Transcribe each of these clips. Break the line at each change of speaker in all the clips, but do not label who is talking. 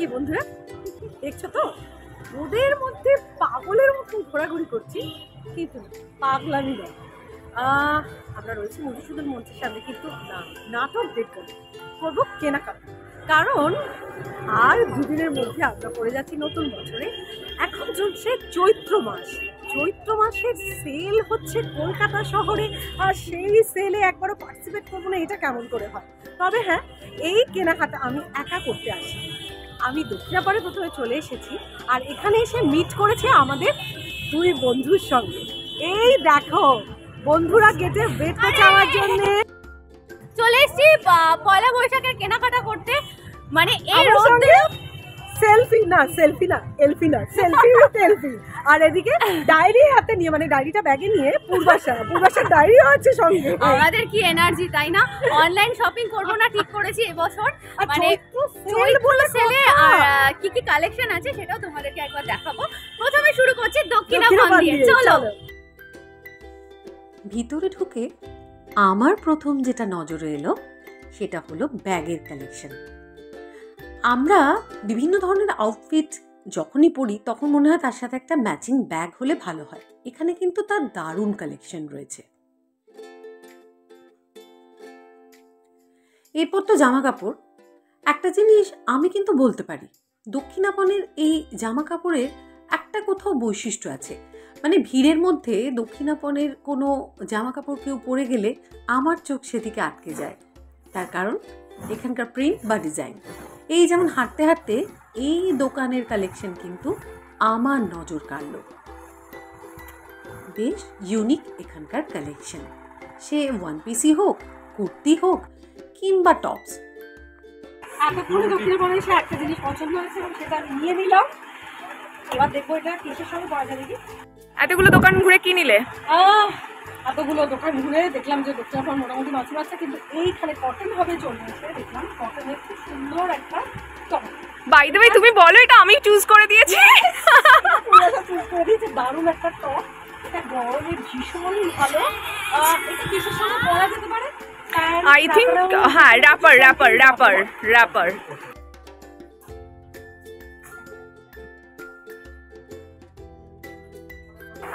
কি বন্ধুরা দেখছো তো, রোদের মধ্যে পাগলের মতন ঘোরাঘুরি করছি, কিন্তু পাগলামি নয়। আমরা রয়েছি মধুসূদন মঞ্চের সামনে, কিন্তু নাটক দেখবো, করবো কেনাকাটা। কারণ আর দুদিনের মধ্যে আমরা পড়ে যাচ্ছি নতুন বছরে। এখন চলছে চৈত্র মাস, চৈত্র মাসের সেল হচ্ছে কলকাতা শহরে, আর সেই সেলে একবারও পার্টিসিপেট করবো না, এটা কেমন করে হয়? তবে হ্যাঁ, এই কেনাকাটা আমি একা করতে আসি। আমি দক্ষিণাপাড়ে প্রথমে চলে এসেছি, আর এখানে এসে মিট করেছে আমাদের দুই বন্ধুর সঙ্গে। এই দেখো, বন্ধুরা গেটে ওয়েট করছে আমার জন্য।
চলে এসেছি পয়লা বৈশাখের কেনাকাটা করতে। মানে এই রোদে
সেলফি না এলফি না, সেলফি উইথ এলফি। আর এদিকে ডায়েরি হাতে নিয়ে, মানে ডায়েরিটা ব্যাগে নিয়ে পূর্বাশার ডায়েরি আছে সঙ্গে।
আমাদের কি এনার্জি, তাই না? অনলাইন শপিং করবো না ঠিক করেছি এবছর। মানে সেলে আর কি কি কালেকশন আছে সেটাও তোমাদেরকে একবার দেখাবো। প্রথমে শুরু করছি দক্ষিণাপাড় দিয়ে, চলো।
ভিতরে ঢুকে আমার প্রথম যেটা নজরে এলো সেটা হলো ব্যাগের কালেকশন। আমরা বিভিন্ন ধরনের আউটফিট যখনই পরি তখন মনে হয় তার সাথে একটা ম্যাচিং ব্যাগ হলে ভালো হয়। এখানে কিন্তু তার দারুণ কালেকশন রয়েছে। এরপর তো জামা কাপড়। একটা জিনিস আমি কিন্তু বলতে পারি, দক্ষিণাপনের এই জামা কাপড়ের একটা কোথাও বৈশিষ্ট্য আছে। মানে ভিড়ের মধ্যে দক্ষিণাপনের কোনো জামা কাপড় কেউ পরে গেলে আমার চোখ সেদিকে আটকে যায়। তার কারণ এখানকার প্রিন্ট বা ডিজাইন। এই যেমন হাঁটতে হাঁটতে এই দোকানের কালেকশন কিন্তু আমার নজর কাড়ল। বেশ ইউনিক এখানকার কালেকশন, সে ওয়ান পিসই হোক, কুর্তি হোক কিংবা টপস।
এতক্ষণে দক্ষিণাপাড়ে এসে একটা জিনিস পছন্দ হয়েছে এবং সেটা নিয়ে নিলাম। এবার দেখবো এটা কিসের সঙ্গে পাওয়া যায় দেখি।
এতগুলো দোকান ঘুরে কি নিলে?
এতগুলো দোকান ঘুরে দেখলাম যে দক্ষিণাপাড় মোটামুটি নতুন আছে, কিন্তু এইখানে কটন হবে চলে এসে দেখলাম কটনের খুব সুন্দর একটা টপ।
বাই দ্য ওয়ে, তুমি বলো এটা আমি চুজ করে দিয়েছি।
চুজ করে দিয়েছে, দারুণ একটা টপ। এটা গরমে ভীষণ ভালো। এটা কিসের সঙ্গে পরা যেতে পারে?
আই থিঙ্ক হ্যাঁ, র্যাপার।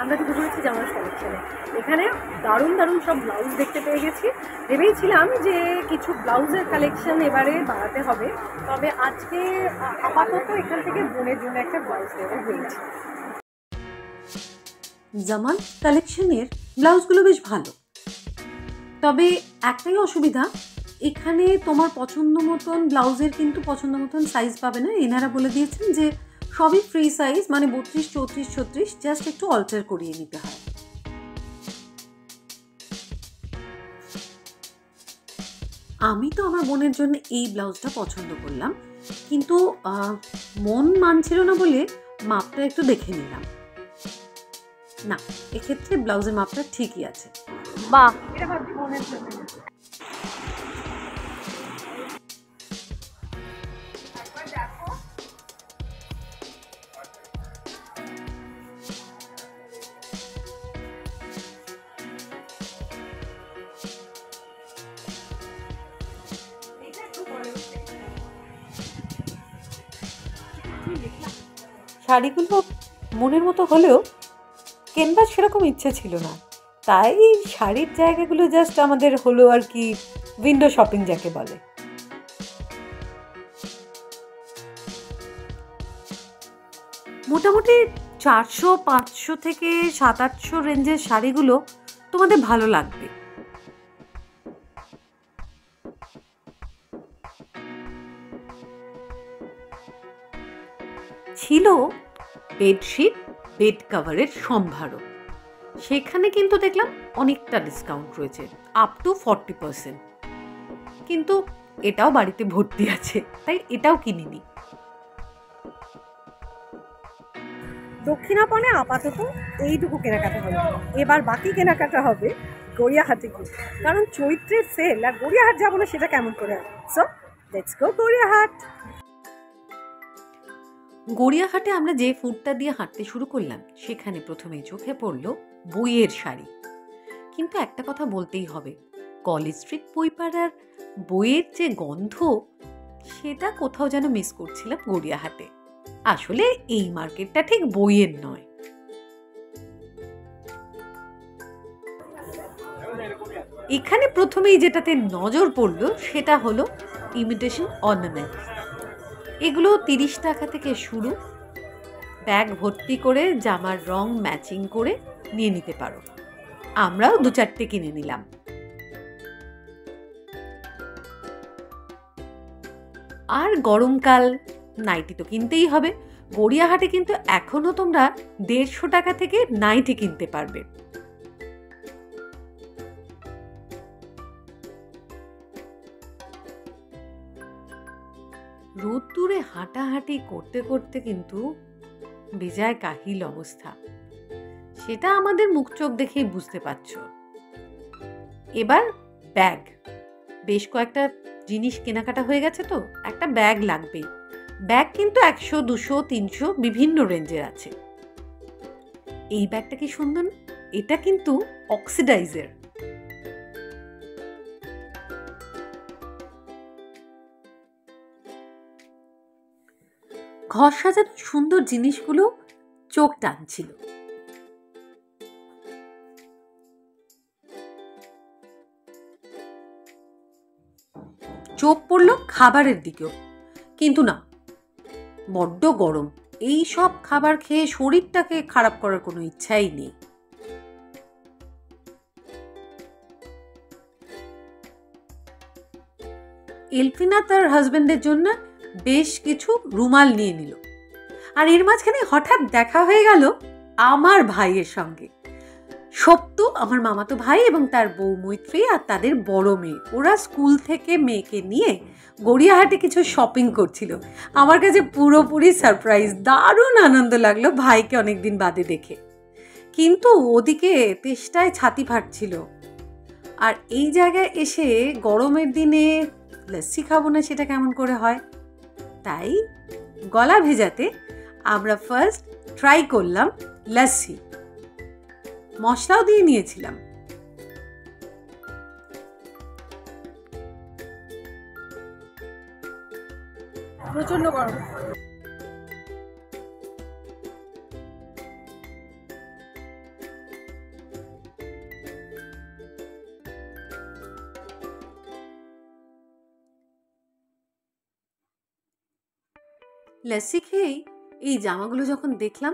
আমরা ঢুকে পড়েছি জামার কালেকশনে। এখানে দারুণ সব ব্লাউজ দেখতে পেয়ে গেছি। ভেবেছিলাম যে কিছু ব্লাউজের কালেকশন এবারে বাড়াতে হবে, তবে আজকে আপাতত এখান থেকে বোনের জন্য একটা ব্লাউজ নেওয়া হয়েছে।
জামার কালেকশনের ব্লাউজগুলো বেশ ভালো, তবে একটাই অসুবিধা, এখানে তোমার পছন্দ মতন ব্লাউজের কিন্তু পছন্দ মতন সাইজ পাবে না। এনারা বলে দিয়েছেন যে সবই ফ্রি সাইজ, মানে 32, 34, 36, জাস্ট একটু অল্টার করিয়ে নিতে হয়। আমি তো আমার বোনের জন্য এই ব্লাউজটা পছন্দ করলাম, কিন্তু মন মানছিল না বলে মাপটা একটু দেখে নিলাম। না, এক্ষেত্রে ব্লাউজের মাপটা ঠিকই আছে।
বাহ,
এটা ভাবছি বোনের জন্য।
শাড়িগুলো মনের মতো হলেও কেনবার সেরকম ইচ্ছে ছিল না, তাই শাড়ির জায়গাগুলো জাস্ট আমাদের হলো আর কি উইন্ডো শপিং যাকে বলে। মোটামুটি 400, 500 থেকে 700-800 রেঞ্জের শাড়িগুলো তোমাদের ভালো লাগবে। ছিল বেডশিট, বেড কাভারের সম্ভারও। সেখানে কিন্তু দেখলাম অনেকটা ডিসকাউন্ট রয়েছে, আপ টু 40%। কিন্তু এটাও বাড়িতে ভর্তি আছে, তাই এটাও কিনিনি।
দক্ষিণাপনে আপাতত এইটুকু কেনাকাটা হলো। এবার বাকি কেনাকাটা হবে গড়িয়াহাটে গিয়ে, কারণ চৈত্রের সেল, আর গড়িয়াহাট যাবো না সেটা কেমন করে হবে। So let's go Gariahat.
গড়িয়াহাটে আমরা যে ফুটটা দিয়ে হাঁটতে শুরু করলাম সেখানে প্রথমেই চোখে পড়লো বইয়ের শাড়ি। কিন্তু একটা কথা বলতেই হবে, কলেজ স্ট্রিট বইপাড়ার বইয়ের যে গন্ধ সেটা কোথাও যেন মিস করছিলাম গড়িয়াহাটে। আসলে এই মার্কেটটা ঠিক বইয়ের নয়। এখানে প্রথমেই যেটাতে নজর পড়লো সেটা হলো ইমিটেশন অর্নামেন্ট। এগুলো 30 টাকা থেকে শুরু। ব্যাগ ভর্তি করে জামার রং ম্যাচিং করে নিয়ে নিতে পারো। আমরাও 2-4টে কিনে নিলাম। আর গরমকাল, নাইটি তো কিনতেই হবে। গড়িয়াহাটে কিন্তু এখনো তোমরা 150 টাকা থেকে নাইটি কিনতে পারবে। রোদ্দুরে হাঁটাহাঁটি করতে করতে কিন্তু বেজায় কাহিল অবস্থা, সেটা আমাদের মুখ চোখ দেখেই বুঝতে পারছো। এবার ব্যাগ, বেশ কয়েকটা জিনিস কেনাকাটা হয়ে গেছে, তো একটা ব্যাগ লাগবেই। ব্যাগ কিন্তু 100, 200, 300 বিভিন্ন রেঞ্জের আছে। এই ব্যাগটা কি সুন্দর, এটা কিন্তু অক্সিডাইজের। ঘর সাজানো সুন্দর জিনিসগুলো চোখ টানছিল। চোখ পড়ল খাবারের দিকেও, কিন্তু না, বড্ড গরম। এই সব খাবার খেয়ে শরীরটাকে খারাপ করার কোনো ইচ্ছাই নেই। এলফিনা তার হাজবেন্ডের জন্য বেশ কিছু রুমাল নিয়ে নিল। আর এর মাঝখানে হঠাৎ দেখা হয়ে গেল আমার ভাইয়ের সঙ্গে। সপ্তু আমার মামাতো ভাই এবং তার বউ মৈত্রী আর তাদের বড় মেয়ে, ওরা স্কুল থেকে মেয়েকে নিয়ে গড়িয়াহাটে কিছু শপিং করছিল। আমার কাছে পুরোপুরি সারপ্রাইজ, দারুণ আনন্দ লাগলো ভাইকে অনেকদিন বাদে দেখে। কিন্তু ওদিকে তেষ্টায় ছাতি ফাটছিল। আর এই জায়গায় এসে গরমের দিনে লস্যি খাবো না সেটা কেমন করে হয়, তাই গলা ভেজাতে আমরা ফার্স্ট ট্রাই করলাম লস্যি। মশলাও দিয়ে নিয়েছিলাম।
প্রচন্ড গরম।
লস্যি খেয়েই এই জামাগুলো যখন দেখলাম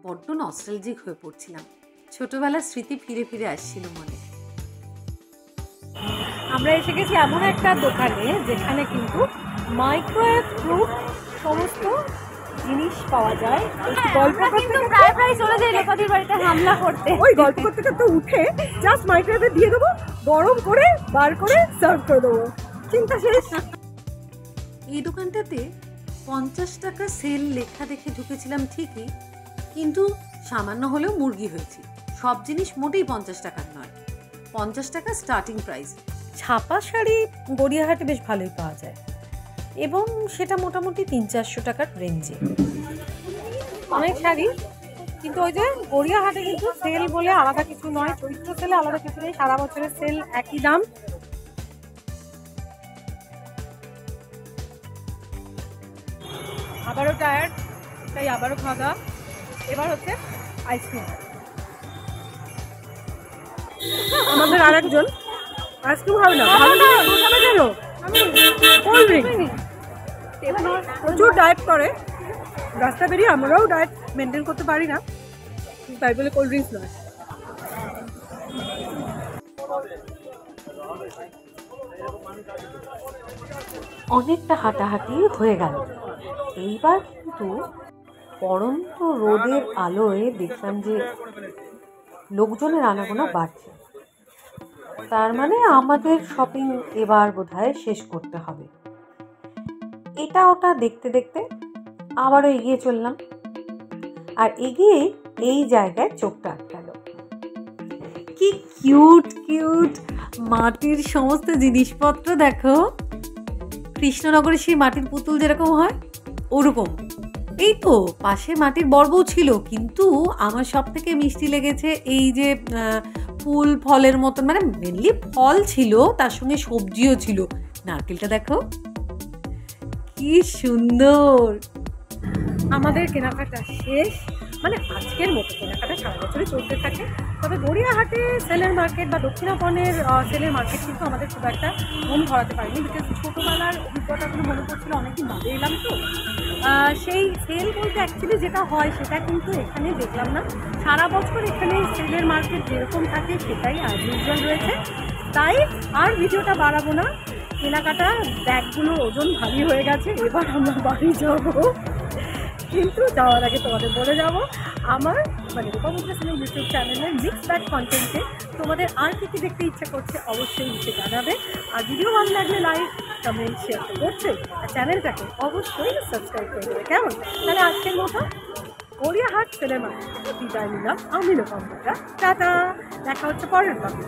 বড্ড নস্টালজিক হয়ে পড়ছিলাম। ছোটবেলার স্মৃতি ফিরে ফিরে আসছিল মনে।
আমরা এসে গেছি এমন একটা দোকানে যেখানে কিন্তু মাইক্রোওয়েভ প্রুফ সমস্ত জিনিস পাওয়া যায়। গল্প
কিন্তু প্রায় প্রায় চলে যাই লোকাদের বাড়িতে হামলা করতে।
ওই গল্প করতে করতে উঠে জাস্ট মাইক্রোওয়েভে দিয়ে দেবো, গরম করে বার করে সার্ভ করে দেবো, চিন্তা শেষ।
এই দোকানটাতে 50 টাকা সেল লেখা দেখে ঢুকেছিলাম ঠিকই, কিন্তু সামান্য হলেও মুরগি হয়েছি। সব জিনিস মোটেই 50 টাকার নয়, 50 টাকা স্টার্টিং প্রাইস।
ছাপা শাড়ি গড়িয়াহাটে বেশ ভালোই পাওয়া যায় এবং সেটা মোটামুটি 300-400 টাকার রেঞ্জে অনেক শাড়ি। কিন্তু ওই যে গড়িয়াহাটে কিন্তু সেল বলে আলাদা কিছু নয়, চৈত্র সেলে আলাদা কিছু নেই, সারা বছরের সেল একই দাম। আবারও টায়ার্ড, তাই আবারও খাওয়া দাওয়া। এবার হচ্ছে আইসক্রিম। আমাদের আরেকজন আইসক্রিম খাবে না, ভালো না খাবে কেন, আমি কোল্ড ড্রিঙ্ক। প্রচুর ডায়েট করে, রাস্তা বেরিয়ে আমরাও ডায়েট মেনটেন করতে পারি না, তাই বলে কোল্ড ড্রিঙ্কস নয়।
অনেকটা হাঁটাহাঁটি হয়ে গেল। এইবার কিন্তু পরন্ত রোদের আলোয় দেখলাম যে লোকজনের আনাগোনা বাড়ছে। তার মানে আমাদের শপিং এবার বোধহয় শেষ করতে হবে। এটা ওটা দেখতে দেখতে আবারও এগিয়ে চললাম। আর এগিয়ে এই জায়গায় চোখটা আটকালো। কি কিউট কিউট মাটির সমস্ত জিনিসপত্র দেখো। কৃষ্ণনগরে সেই মাটির পুতুল যেরকম হয় ওরকম। এই তো পাশে মাটির বর্বও ছিল, কিন্তু আমার সব থেকে মিষ্টি লেগেছে এই যে ফুল ফলের মতন, মানে মেনলি ফল ছিল, তার সঙ্গে সবজিও ছিল। নারকেলটা দেখো, কি সুন্দর।
আমাদের কেনাকাটা শেষ, মানে আজকের মতো কেনাকাটা সারা বছরই চলতে থাকে। তবে গড়িয়াহাটে সেলের মার্কেট বা দক্ষিণাপনের সেলের মার্কেট কিন্তু আমাদের খুব একটা মন ভরাতে পারেনি, বিকজ ছোটোবেলার অভিজ্ঞতাগুলো মনে পড়ছিল, অনেকদিন বাদে এলাম তো। সেই সেল বলতে অ্যাকচুয়ালি যেটা হয় সেটা কিন্তু এখানে দেখলাম না। সারা বছর এখানে সেলের মার্কেট যেরকম থাকে সেটাই আজ ইউজুয়াল রয়েছে। তাই আর ভিডিওটা বাড়াবো না, কেনাকাটা ব্যাগগুলো ওজন ভারী হয়ে গেছে, এবার আমরা বাড়ি যাবো। কিন্তু যাওয়ার আগে তোমাদের বলে যাব, আমার মানে রূপা সিনেমা ইউটিউব চ্যানেলের মিক্স ব্যাগ কন্টেন্টে তোমাদের আর কী কী দেখতে ইচ্ছা করছে অবশ্যই নিচে জানাবে। আর ভিডিও ভালো লাগলে লাইক কমেন্ট শেয়ার তো করছে, আর চ্যানেলটাকে অবশ্যই সাবস্ক্রাইব করে দেবে। কেমন? তাহলে আজকের মতো গড়িয়াহাট সিনেমা বিদায় নিলাম আমি রূপা। টাটা, দেখা হচ্ছে পরের ব্লগে।